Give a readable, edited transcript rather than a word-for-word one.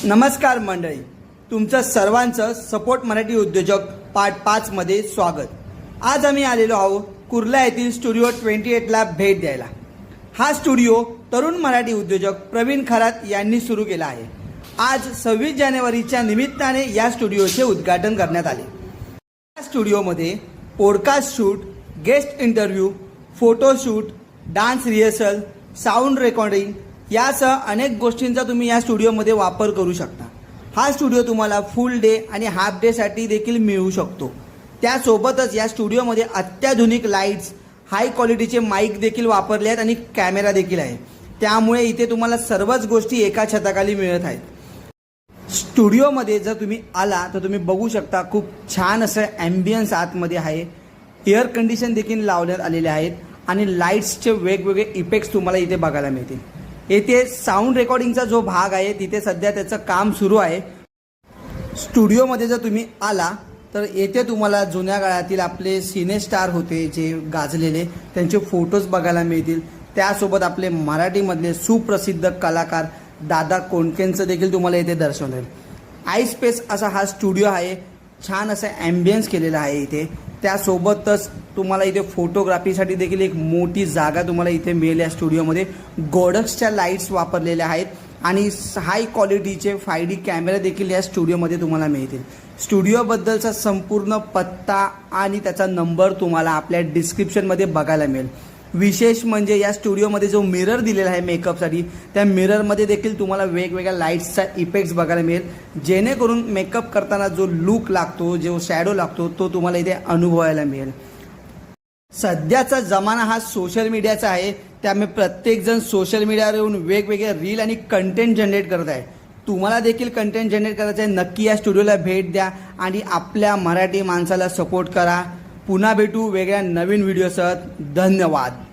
नमस्कार मंडळी, तुमचं सर्वांचं सपोर्ट मराठी उद्योजक पार्ट 5 मध्ये स्वागत। आज आम्ही आलेलो आहोत कुर्ला येथील स्टुडिओ 28 ला भेट द्यायला। हा स्टुडिओ तरुण मराठी उद्योजक प्रवीण खरात यांनी सुरू केला आहे। आज 26 जानेवारीच्या निमित्ताने या स्टुडिओचे उद्घाटन करण्यात आले। या स्टुडिओमध्ये podcast shoot, guest interview, photo shoot, dance rehearsal, sound recording यासह अनेक गोष्टींचा तुम्ही या स्टुडिओमध्ये वापर करू शकता। हा स्टुडिओ तुम्हाला फुल डे आणि हाफ डे साठी देखील मिळू शकतो। त्यासोबतच या स्टुडिओमध्ये अत्याधुनिक लाईट्स, हाय क्वालिटीचे माईक देखील वापरले आहेत आणि कॅमेरा देखील आहे। त्यामुळे इथे तुम्हाला सर्वच गोष्टी एका छताखाली मिळत आहेत। स्टुडिओमध्ये जर तुम्ही आला तर तुम्ही बघू शकता, खूप छान असं ॲम्बियन्स आतमध्ये आहे। एअर कंडिशन देखील लावण्यात आलेले आहेत आणि लाईट्सचे वेगवेगळे इफेक्ट्स तुम्हाला इथे बघायला मिळतील। येथे साऊंड रेकॉर्डिंगचा जो भाग आहे तिथे सध्या त्याचं काम सुरू आहे। स्टुडिओमध्ये जर तुम्ही आला तर येथे तुम्हाला जुन्या काळातील आपले सिने स्टार होते जे गाजलेले, त्यांचे फोटोज बघायला मिळतील। त्यासोबत आपले मराठीमधले सुप्रसिद्ध कलाकार दादा कोंडकेंचं देखील तुम्हाला इथे दर्शन होईल। आय स्पेस असा हा स्टुडिओ आहे, छान असं ॲम्बियन्स केलेला आहे इथे। त्यासोबतच तुम्हाला इथे फोटोग्राफीसाठी देखील एक मोठी जागा तुम्हाला इथे मिळेल। या स्टुडिओमध्ये गोडक्सच्या लाईट्स वापरलेल्या आहेत आणि हाय क्वालिटीचे 5D कॅमेरे देखील या स्टुडिओमध्ये तुम्हाला मिळतील। स्टुडिओबद्दलचा संपूर्ण पत्ता आणि त्याचा नंबर तुम्हाला आपल्या डिस्क्रिप्शनमध्ये बघायला मिळेल। विशेष म्हणजे या स्टुडिओमध्ये जो मिरर दिलेला आहे मेकअपसाठी, त्या मिररमध्ये देखील तुम्हाला वेगवेगळ्या लाईट्सचा इफेक्ट्स बघायला मिळेल, जेणेकरून मेकअप करताना जो लुक लागतो, जो शॅडो लागतो तो तुम्हाला इथे अनुभवायला मिळेल। सध्याचा जमाना हा सोशल मीडियाचा आहे, त्यामुळे प्रत्येकजण सोशल मीडियावर येऊन वेगवेगळे रील आणि कंटेंट जनरेट करत आहे। तुम्हाला देखील कंटेंट जनरेट करायचं आहे, नक्की या स्टुडिओला भेट द्या आणि आपल्या मराठी माणसाला सपोर्ट करा। पुन्हा भेटू वेगळ्या नवीन व्हिडिओसह। धन्यवाद।